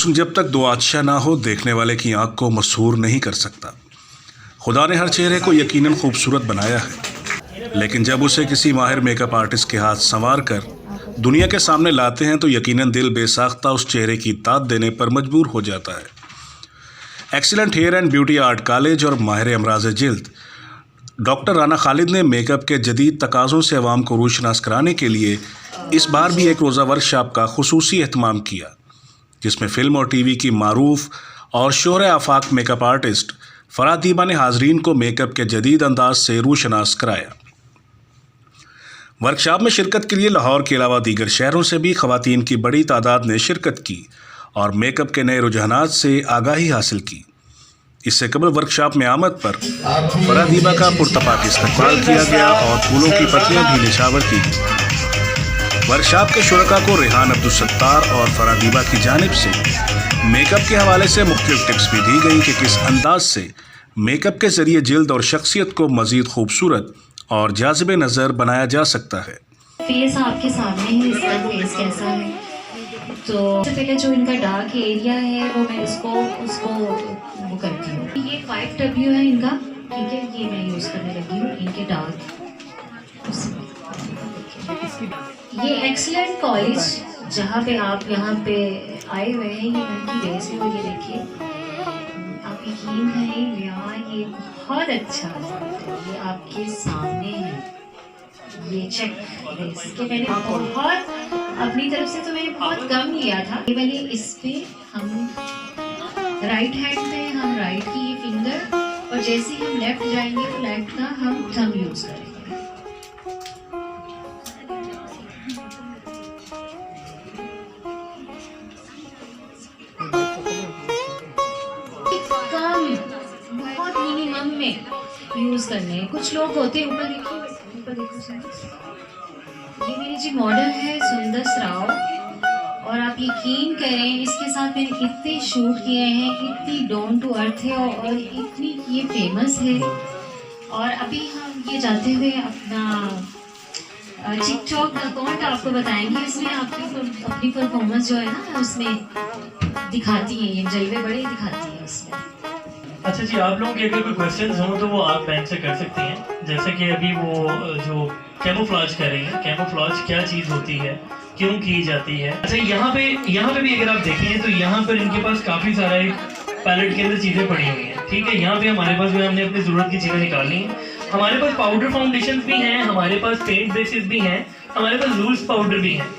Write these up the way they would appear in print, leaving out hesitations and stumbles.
जब तक दो आच्छा ना हो देखने वाले की आंख को मसहूर नहीं कर सकता। खुदा ने हर चेहरे को यकीनन खूबसूरत बनाया है, लेकिन जब उसे किसी माहिर मेकअप आर्टिस्ट के हाथ संवार कर दुनिया के सामने लाते हैं तो यकीनन दिल बेसाख्ता उस चेहरे की दाद देने पर मजबूर हो जाता है। Excellent hair and beauty art college और माहिर अमराज जिल्द डॉक्टर राना खालिद ने मेकअप के जदीद तकाज़ों से अवाम को रूशनास कराने के लिए इस बार भी एक रोज़ा वर्कशॉप का खुसूसी एहतमाम किया, जिसमें फ़िल्म और टीवी की मारूफ और शोहरे आफाक मेकअप आर्टिस्ट फरादीबा ने हाजरीन को मेकअप के जदीद अंदाज से रूशनास कराया। वर्कशॉप में शिरकत के लिए लाहौर के अलावा दीगर शहरों से भी ख़वातीन की बड़ी तादाद ने शिरकत की और मेकअप के नए रुझानात से आगाही हासिल की। इससे कबल वर्कशॉप में आमद पर फरादीबा का पुरतपाक इस्तकबाल किया गया और फूलों की पत्तियां भी निछावर की गई। वर्कशॉप के शुरका को रेहान अब्दुल सत्तार और फरादीबा की जानिब से मेकअप के हवाले से मुख्तलिफ टिप्स भी दी गई कि किस अंदाज से मेकअप के ज़रिए जिल्द और शख्सियत को मज़ीद खूबसूरत और जाज़िब नज़र बनाया जा सकता है। फेस आपके सामने है, इसका फेस कैसा है। तो सबसे पहले जो इनका डार्क एरिया है वो मैं उसको वो करती हूँ। ये 5W है इनका, ठीक है, ये मैं यूज़ करने लगी हूँ इनके डार्क। ये एक्सीलेंट कॉलेज जहाँ पे आप यहाँ पे आए हुए हैं, ये उनकी बेस है। और ये देखिए, आप यकीन करें यार, ये बहुत अच्छा है, ये आपके सामने है। ये चेक बेस के मैंने बहुत अपनी तरफ से तो मैंने बहुत कम लिया था। ये वाली इस पे हम राइट हैंड में हम राइट की ये फिंगर, और जैसे ही हम लेफ्ट जाएंगे तो लेफ्ट का हम थंब यूज करेंगे। कम, बहुत मिनिमम में यूज करने हैं। कुछ लोग होते हैं, ऊपर देखिए, ऊपर देखो। ये मेरी जी मॉडल है सुंदस राव, और आप यकीन करें इसके साथ मैंने इतने शूट किए हैं, इतनी डाउन टू अर्थ है और इतनी ये फेमस है। और अभी हम ये जाते हुए अपना टिकटॉक अकाउंट आपको बताएंगे, इसमें आपकी अपनी परफॉर्मेंस जो है ना उसमें दिखाती है, ये जलवे बड़े दिखाती है इसमें। अच्छा जी, आप लोगों के अगर कोई क्वेश्चंस हों तो वो आप बैंक से कर सकती हैं। जैसे कि अभी वो जो कैमोफ्लेज कर रही है, कैमोफ्लेज क्या चीज़ होती है, क्यों की जाती है। अच्छा, यहाँ पे भी अगर आप देखें तो यहाँ पर इनके पास काफ़ी सारा पैलेट के अंदर चीज़ें पड़ी हुई हैं, ठीक है। यहाँ पे हमारे पास जो है हमने अपनी ज़रूरत की चीज़ें निकाली हैं। हमारे पास पाउडर फाउंडेशन भी हैं, हमारे पास पेंट बेसिस भी हैं, हमारे पास लूज पाउडर भी हैं।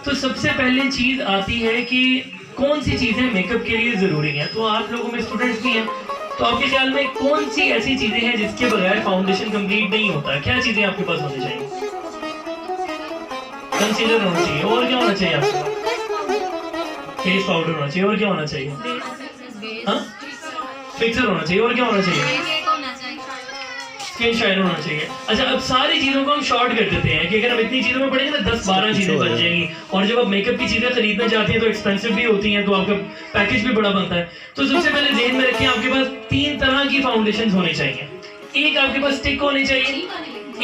तो सबसे पहले चीज़ आती है कि कौन सी चीज़ें मेकअप के लिए ज़रूरी हैं। तो आप लोगों में स्टूडेंट्स भी हैं, तो आपके ख्याल में कौन सी ऐसी चीजें हैं जिसके बगैर फाउंडेशन कंप्लीट नहीं होता? क्या चीजें आपके पास होनी चाहिए? कंसीलर होना चाहिए, और क्या होना चाहिए आपके पास? फेस पाउडर होना चाहिए, और क्या होना चाहिए? हाँ, फिक्सर होना चाहिए, और क्या होना चाहिए? स्किन शाइन होना चाहिए। अच्छा, अब सारी चीजों को हम शॉर्ट कर देते हैं कि अगर हम इतनी चीजों में पड़ेंगे ना 10-12 चीजें बन जाएंगी, और जब आप मेकअप की चीजें खरीदना चाहते हैं तो एक्सपेंसिव भी होती हैं, तो आपका पैकेज भी बड़ा बनता है। तो सबसे पहले ज़हन में रखें, आपके पास 3 तरह की फाउंडेशन होनी चाहिए। एक आपके पास स्टिक होनी चाहिए,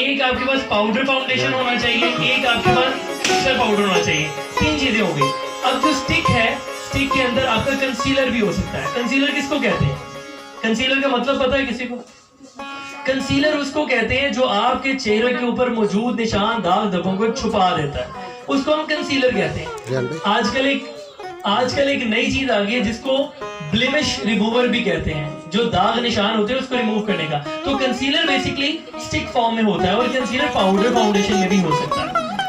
एक आपके पास पाउडर फाउंडेशन होना चाहिए, एक आपके पास फिक्सर पाउडर होना चाहिए। 3 चीजें हो गई। अब जो स्टिक है, स्टिक के अंदर आपका कंसीलर भी हो सकता है। कंसीलर किसको कहते हैं? कंसीलर का मतलब पता है किसी को? कंसीलर उसको कहते हैं जो आपके चेहरे के ऊपर मौजूद निशान, दाग धब्बों को छुपा देता है, उसको हम कंसीलर कहते हैं। आजकल एक नई चीज आ गई है जिसको ब्लेमिश रिमूवर भी कहते हैं, जो दाग निशान होते हैं उसको रिमूव करने का। तो कंसीलर बेसिकली स्टिक फॉर्म में होता है, और कंसीलर पाउडर फाउंडेशन में भी हो सकता है।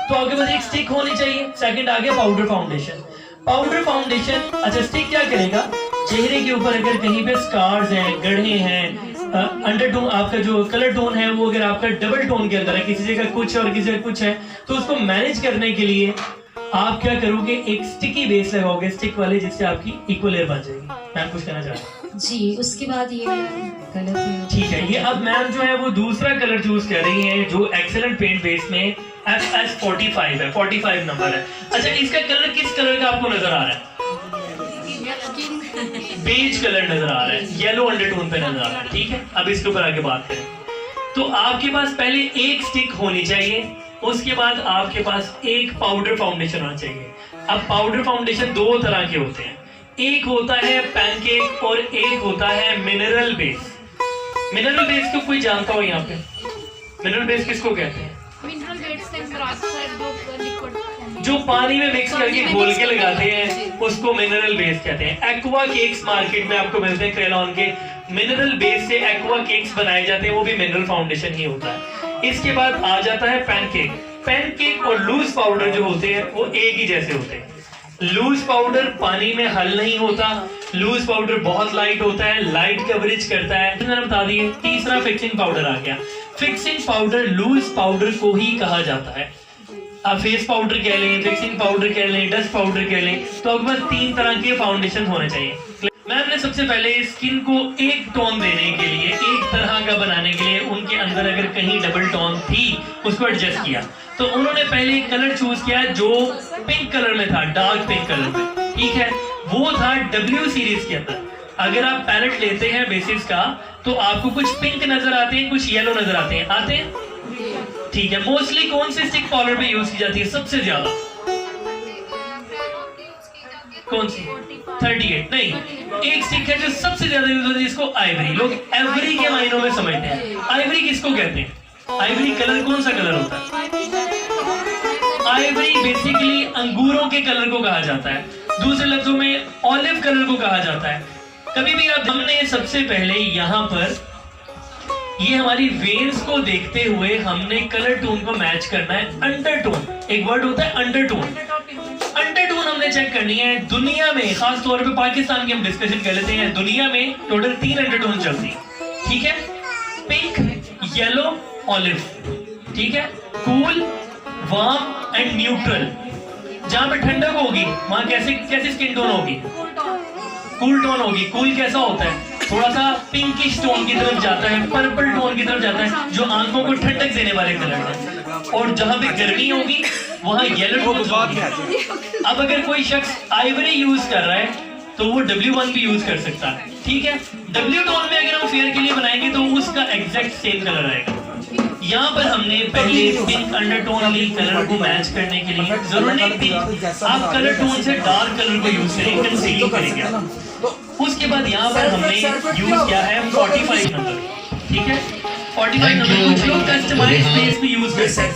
तो आपके पास एक स्टिक होनी चाहिए, सेकंड आ गया पाउडर फाउंडेशन। पाउडर फाउंडेशन, अच्छा, स्टिक क्या करेगा? चेहरे के ऊपर अगर कहीं पे स्कार्स हैं, गड्ढे हैं, अंडरटोन, आपका जो कलर टोन है वो अगर आपका डबल टोन के अंदर है, किसी जगह कुछ और किसी जगह कुछ है, तो उसको मैनेज करने के लिए आप क्या करोगे? एक स्टिकी बेस लगाओगे, स्टिक वाले, जिससे आपकी इक्वल लेयर बन जाएगी। मैम कुछ कहना चाहते हैं? जी, उसके बाद ये कलर, ठीक है। ये अब मैम जो है वो दूसरा कलर चूज कर रही है जो एक्सेलेंट पेंट बेस में FS45 है, 45 नंबर है। अच्छा, इसका कलर किस कलर का आपको नजर आ रहा है? बेज कलर नजर आ रहा है, येलो अंडरटोन पे नजर आ रहा है, ठीक है। अब इसके ऊपर आगे बात करें तो आपके पास पहले एक स्टिक होनी चाहिए, उसके बाद आपके पास एक पाउडर फाउंडेशन होना चाहिए। अब पाउडर फाउंडेशन दो तरह के होते हैं, एक होता है पैनकेक और एक होता है मिनरल बेस। मिनरल बेस को कोई जानता हो यहाँ पे? मिनरल बेस किसको कहते हैं? मिनरल बेस से जो लिक्विड जो पानी में मिक्स करके घोल के लगाते हैं उसको मिनरल बेस कहते हैं। एक्वा केक्स मार्केट में आपको मिलते हैं क्रेलॉन के, मिनरल बेस से एक्वा केक्स बनाए जाते हैं, वो भी मिनरल फाउंडेशन ही होता है। इसके बाद आ जाता है पैनकेक। पैनकेक और लूज पाउडर जो होते हैं वो एक ही जैसे होते हैं। लूज पाउडर पानी में हल नहीं होता, लूज पाउडर बहुत लाइट होता है, लाइट कवरेज करता है। मैंने बता दिए। तीसरा फिक्सिंग पाउडर आ गया। फिक्सिंग पाउडर लूज पाउडर को ही कहा जाता है। आप फेस पाउडर कह लें, फिक्सिंग पाउडर कह लें, डस्ट पाउडर कह लें, तो आपके पास तीन तरह के फाउंडेशन होने चाहिए। मैम ने सबसे पहले स्किन को एक टोन देने के लिए, एक तरह का बनाने के लिए, उनके अंदर अगर कहीं डबल टोन थी उसको एडजस्ट किया। तो उन्होंने पहले एक कलर चूज किया जो पिंक कलर में था, डार्क पिंक कलर में, ठीक है, वो था W सीरीज के अंदर। अगर आप पैलेट लेते हैं बेसिस का तो आपको कुछ पिंक नजर आते हैं, कुछ येलो नजर आते हैं, ठीक है। मोस्टली कौन सी स्टिक पाउडर पे यूज की जाती है सबसे ज्यादा? कौन सी? 38 नहीं, एक स्टिक है जो सबसे ज्यादा यूज होती है, जिसको आइवरी, लोग एवरी के मायनों में समझते हैं। आइवरी किसको कहते हैं? आइवरी कलर कौन सा कलर होता है? आइवरी बेसिकली अंगूरों के कलर को कहा जाता है, दूसरे लफ्जों में ऑलिव कलर को कहा जाता है। कभी भी आप, हमने सबसे पहले यहाँ पर ये हमारी वेन्स को देखते हुए हमने कलर टोन को मैच करना है। अंडरटोन, एक वर्ड होता है अंडरटोन, अंडरटोन हमने चेक करनी है। दुनिया में, खास तौर पे पाकिस्तान की हम डिस्कशन कर लेते हैं, दुनिया में टोटल 3 अंडरटोन चलती है, ठीक है, पिंक, येलो, ऑलिव, ठीक है, कूल, वार्म एंड न्यूट्रल। जहां पे ठंडक होगी वहां कैसी स्किन टोन होगी? कूल टोन होगी। कूल कैसा होता है? थोड़ा सा पिंकिश टोन की तरफ जाता है, पर्पल टोन की तरफ जाता है, जो आंखों को ठंडक देने वाले कलर है। और जहां पे गर्मी होगी वहां येलो टोन होगी। अब अगर कोई शख्स आइवरी यूज कर रहा है तो वो W1 भी यूज कर सकता है, ठीक है। W टोन में अगर हम फेयर के लिए बनाएंगे तो उसका एग्जैक्ट सेम कलर आएगा। यहाँ पर हमने पहले पिंक अंडरटोन ली कलर को मैच करने के लिए। जरूर नहीं पिंक, आप कलर टोन से डार्क कलर को यूज करेंगे, कंसील करेंगे। उसके बाद यहाँ पर हमने यूज किया है 45 नंबर, ठीक है, 45 नंबर। कुछ लोग कस्टमाइज बेस भी यूज करते हैं।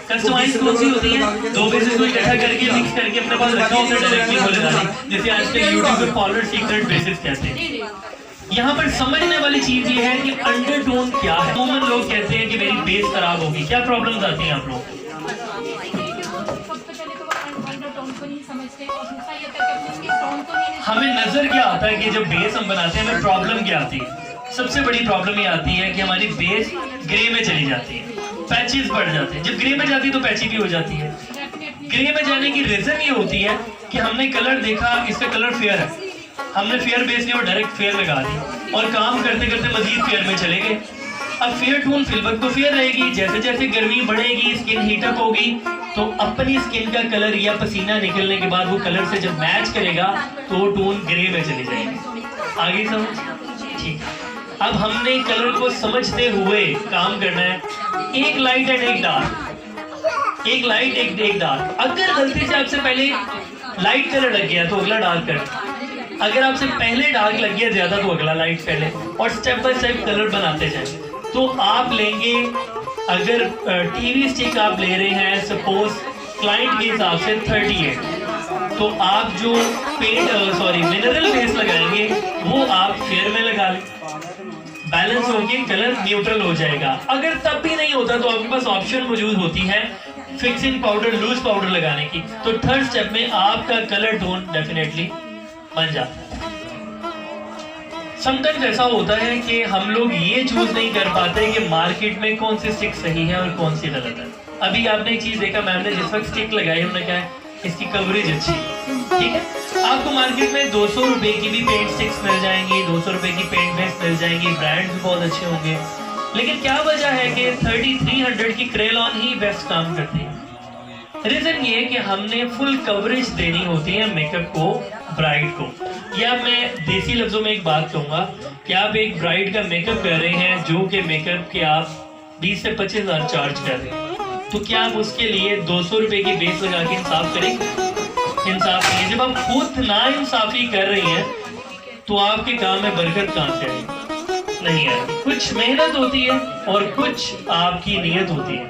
कस्टमाइज कौन सी होती है? दो बेसिस को इकट्ठा करके मिक्स करके अपने पास रखा होता है डायरेक्टली बोले जाती, जैसे आजकल यूट्यूब पे पॉलर सीक्रेट बेसिस कहते हैं। यहाँ पर समझने वाली चीज ये है कि अंडरटोन क्या है। अमूमन लोग कहते हैं कि मेरी बेस खराब होगी। क्या प्रॉब्लम्स आती हैं आप लोग? हमें नजर क्या आता है कि जब बेस हम बनाते हैं हमें प्रॉब्लम क्या आती है? सबसे बड़ी प्रॉब्लम ये आती है कि हमारी बेस ग्रे में चली जाती है, पैचेस बढ़ जाते हैं। जब ग्रे में जाती है तो पैची भी हो जाती है। ग्रे में जाने की रीजन ये होती है कि हमने कलर देखा, इसका कलर फेयर है, हमने फेयर बेस लिया और डायरेक्ट फेयर लगा दी और काम करते करते मजीद फेयर में चले गए। अब फेयर टोन फिल वक्त तो फेयर रहेगी, जैसे जैसे गर्मी बढ़ेगी, स्किन हीटअप होगी, तो अपनी स्किन का कलर या पसीना निकलने के बाद वो कलर से जब मैच करेगा तो वो टोन ग्रे में चली जाएगी। आगे समझ? ठीक। अब हमने कलर को समझते हुए काम करना है, एक लाइट एंड एक डार्क, एक लाइट एक डार्क। अगर गलती से आपसे पहले लाइट कलर लग गया तो अगला डार्क कलर, अगर आपसे पहले डार्क लग गया ज्यादा तो अगला लाइट कर ले, और स्टेप बाय स्टेप कलर बनाते जाए। तो आप लेंगे, अगर टीवी स्टिक आप ले रहे हैं सपोज क्लाइंट के हिसाब से 38, तो आप जो मिनरल बेस लगाएंगे वो आप फेयर में लगा लें, बैलेंस होके कलर न्यूट्रल हो जाएगा। अगर तब भी नहीं होता तो आपके पास ऑप्शन मौजूद होती है फिक्सिंग पाउडर, लूज पाउडर लगाने की। तो थर्ड स्टेप में आपका कलर टोन डेफिनेटली बन जाता है। समटाइम्स ऐसा होता है कि हम लोग ये चूज नहीं कर पाते कि मार्केट में कौन सी स्टिक सही है और कौन सी गलत है। अभी आपने एक चीज देखा, मैम ने जिस वक्त स्टिक लगाई हमने क्या है, इसकी कवरेज अच्छी, ठीक है। आपको मार्केट में 200 रुपए की भी पेंट स्टिक्स मिल जाएंगी, 200 रुपए की पेंट बेस मिल जाएंगी, ब्रांड्स भी बहुत अच्छे होंगे। लेकिन क्या वजह है कि 3300 की क्रेलॉन ही बेस्ट काम करती है? रीजन ये है कि हमने फुल कवरेज देनी होती है मेकअप को, ब्राइड को। या मैं देसी लफ्जों में एक बात कहूंगा कि आप एक ब्राइड का मेकअप कर रहे हैं जो कि मेकअप के आप 20 से 25 हज़ार चार्ज कर रहे हैं, तो क्या आप उसके लिए 200 रुपए की बेस लगा के इंसाफ करेंगे? इंसाफ नहीं है। जब आप खुद ना इंसाफी कर रही हैं तो आपके काम में बरकत कहाँ से आएगी? नहीं आएगी। कुछ मेहनत होती है और कुछ आपकी नीयत होती है,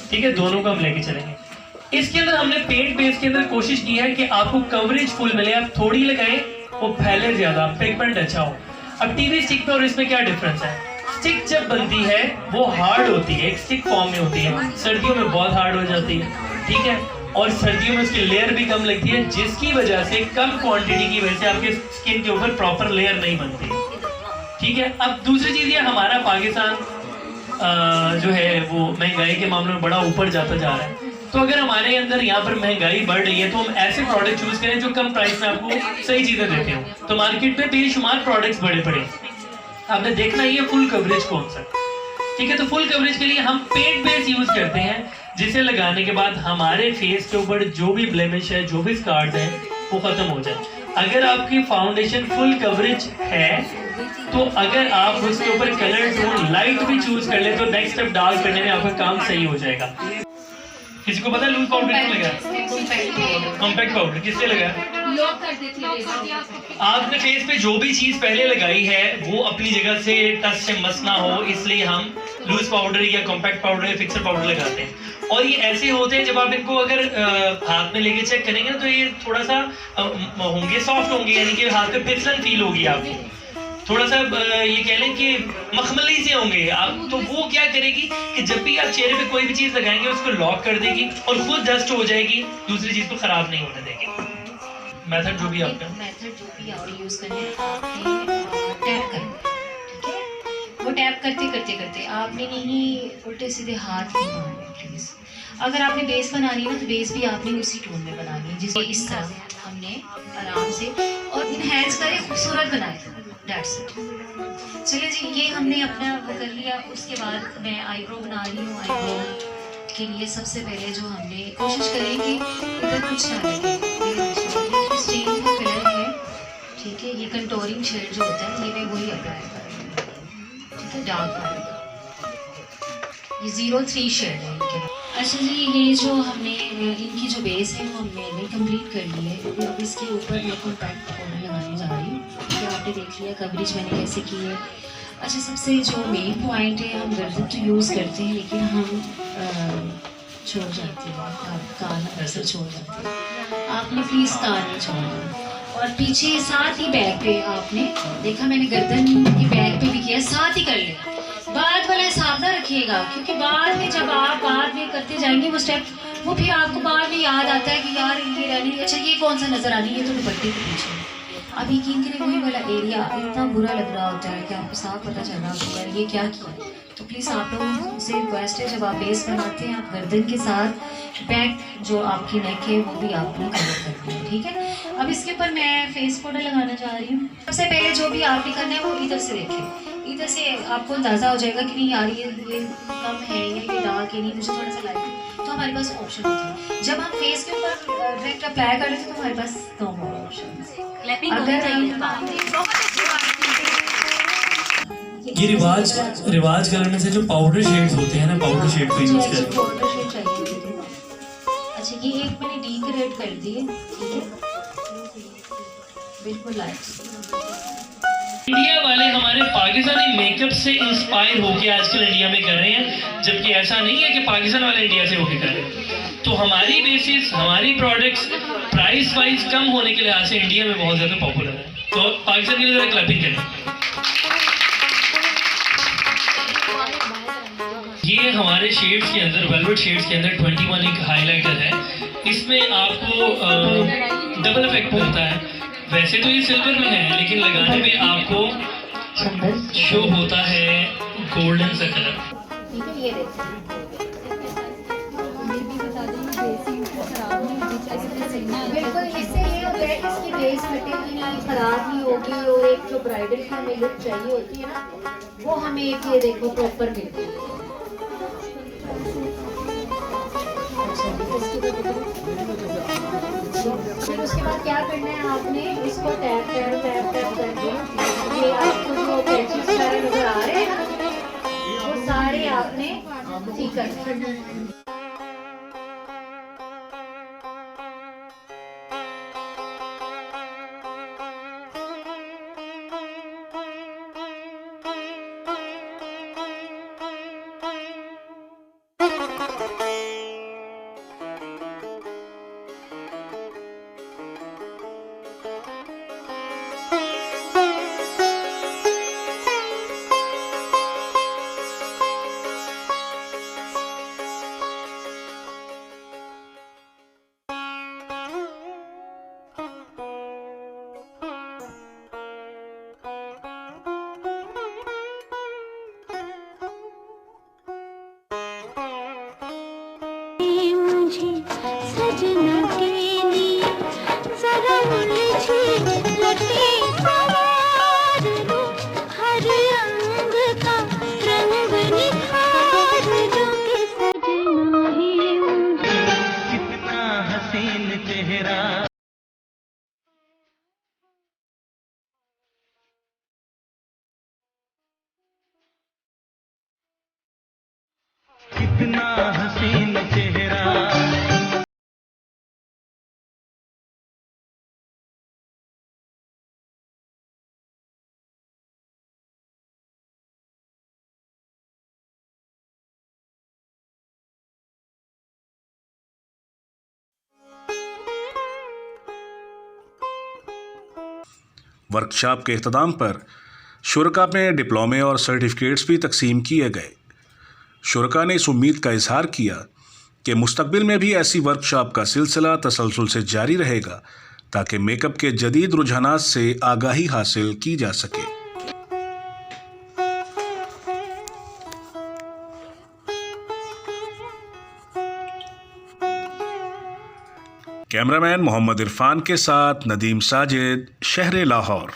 ठीक है, दोनों को हम लेके चलेंगे। इसके अंदर हमने पेंट बेस के अंदर कोशिश की है कि आपको कवरेज फुल मिले, आप थोड़ी लगाएं वो फैले ज्यादा, पिगमेंट अच्छा हो। अब टीवी स्टिक में और इसमें क्या डिफरेंस है? स्टिक जब बनती है वो हार्ड होती है, एक स्टिक फॉर्म में होती है, सर्दियों में बहुत हार्ड हो जाती है, ठीक है, और सर्दियों में उसकी लेयर भी कम लगती है, जिसकी वजह से कम क्वांटिटी की वजह से आपके स्किन के ऊपर प्रॉपर लेयर नहीं बनती, ठीक है। अब दूसरी चीज ये, हमारा पाकिस्तान जो है वो महंगाई के मामले में बड़ा ऊपर जाता जा रहा है। तो अगर हमारे अंदर यहाँ पर महंगाई बढ़ रही है तो हम ऐसे प्रोडक्ट चूज करें जो कम प्राइस में आपको सही चीजें देते हो। तो मार्केट में बेशुमार प्रोडक्ट्स बड़े पड़े, आपने देखना ही है फुल कवरेज कौन सा, ठीक है। तो फुल कवरेज के लिए हम पेंट बेस यूज करते हैं, जिसे लगाने के बाद हमारे फेस के ऊपर जो भी ब्लेमिश है, जो भी स्कार्स हैं, वो खत्म हो जाए। अगर आपकी फाउंडेशन फुल कवरेज है तो अगर आप उसके ऊपर कलर टोन लाइट भी चूज कर ले तो नेक्स्ट स्टेप डार्क करने में आपका काम सही हो जाएगा। किसी को पता है लूज पाउडर क्यों लगा? कॉम्पैक्ट पाउडर किससे लगा? लॉक कर देती है। आपने फेस पे जो भी चीज पहले लगाई है वो अपनी जगह से टच से मस ना हो, इसलिए हम लूज पाउडर या कॉम्पैक्ट पाउडर या फिक्सर पाउडर लगाते हैं। और ये ऐसे होते हैं, जब आप इनको अगर हाथ में लेके चेक करेंगे ना तो ये थोड़ा सा होंगे, सॉफ्ट होंगे, यानी कि हाथ पे फिसलन फील होगी आपको, थोड़ा सा ये कह लें कि मखमली से होंगे आप। तो वो क्या करेगी कि जब भी आप चेहरे पे कोई भी चीज लगाएंगे उसको लॉक कर देगी और खुद डस्ट हो जाएगी, दूसरी चीज को खराब नहीं होने देगी। मेथड जो भी आपका आप यूज करें, आपने टैप करना, ठीक है। वो टैप करते करते करते आपने नहीं उल्टे सीधे हाथ नहीं मारने प्लीज। अगर आपने बेस बनानी है ना तो बेस भी आपने उसी टोन में बनानी है, जिसे इस तरह हमने आराम से और इनहैंस करें, खूबसूरत बनाए। That's it. चलिए जी, ये हमने अपना वो कर लिया। उसके बाद मैं आईब्रो बना रही हूँ। आईब्रो के लिए सबसे पहले जो हमने कोशिश करें कि इधर कुछ ना लगे, ये स्टेन का कलर है, ठीक है। ये कंटोरिंग शेड जो होता है ये मैं वही अप्लाई करूँगी, ठीक है, डार्क कलर। ये 03 शेड है इनके। अच्छा जी, ये जो हमने इनकी जो बेस है वो हमने कंप्लीट कर ली है। अब इसके ऊपर मैं कॉम्पैक्ट पाउडर लगाने जा रही हूँ। तो आपने देख लिया कवरेज मैंने कैसे की है। अच्छा, सबसे जो मेन पॉइंट है, हम गर्दन तो यूज़ करते हैं लेकिन हम छोड़ जाते हैं, कान अक्सर छोड़ जाते हैं। आपने प्लीज़ कान नहीं छोड़ना। और पीछे साथ ही बैक पे आपने देखा, मैंने गर्दन की बैक पे भी किया, साथ ही कर लिया। बाद वाला हिसाब ना रखिएगा, क्योंकि बाद में जब आप बाद में करते जाएंगे वो स्टेप, वो फिर आपको बाद में याद आता है कि यार ये रहनी, अच्छा ये कौन सा नज़र आ रही है, ये तो दुपट्टे के पीछे। अब यकीन करें वही वाला एरिया इतना बुरा लग रहा होता है कि आपको साफ पता चल रहा होता है यार ये क्या किया। तो प्लीज़ आप लोगों से रिक्वेस्ट है, जब आप बेस बनाते हैं आप गर्दन के साथ बैक जो आपकी नेक है वो भी आपने कवर करनी है, ठीक है। अब इसके ऊपर मैं फेस पाउडर लगाना चाह रही हूँ। सबसे पहले जो भी आपने करना है वो इधर से देखें, इधर से आपको अंदाज़ा हो जाएगा कि नहीं यार ये कम है या ये डार्क है, नहीं मुझे थोड़ा सा लाइट। तो हमारे पास ऑप्शन होती है, जब हम फेस के ऊपर डायरेक्ट अप्लाई कर लेते हैं तो हमारे पास दो ऑप्शन। अगर ये रिवाज कलर में से जो पाउडर शेड्स होते हैं ना, पाउडर शेड को यूज करें। पाउडर शेड चाहिए। अच्छा, ये एक मैंने डीप रेड कर दिए, ठीक है, बिल्कुल लाइट। इंडिया वाले हमारे पाकिस्तानी मेकअप से इंस्पायर होके आजकल इंडिया में कर रहे हैं, जबकि ऐसा नहीं है कि पाकिस्तान वाले इंडिया से होके कर रहे हैं। तो हमारी बेसिस, हमारी प्रोडक्ट्स प्राइस वाइज कम होने के लिहाज से इंडिया में बहुत ज़्यादा पॉपुलर है। तो पाकिस्तान के लिए ज़रा क्लैपिंग करें। ये हमारे शेड्स के अंदर, वेलवेट शेड्स के अंदर 21 एक हाइलाइटर है। इसमें आपको डबल इफेक्ट मिलता है। वैसे तो ये सिल्वर में है लेकिन लगाने में आपको शो होता है गोल्डन सा कलर। बिल्कुल, इससे ये होता है कि इसकी बेस कटेगी नहीं, खराब नहीं होगी, और एक जो ब्राइडल की हमें लुक चाहिए होती है ना वो हमें एक ये देखो प्रॉपर मिलती है। फिर उसके बाद क्या करना है, आपने इसको टैप टैप टैप टैप करके ये आपको जो पैचेस सारे नजर आ रहे हैं ना वो सारे आपने ठीक करना है। वर्कशॉप के अख्ताम पर शुरका में डिप्लोमे और सर्टिफिकेट्स भी तकसीम किए गए। शुरका ने इस उम्मीद का इजहार किया कि मुस्तकबिल में भी ऐसी वर्कशॉप का सिलसिला तसलसल से जारी रहेगा ताकि मेकअप के जदीद रुझानात से आगाही हासिल की जा सके। कैमरामैन मोहम्मद इरफान के साथ नदीम साजिद, शहर लाहौर।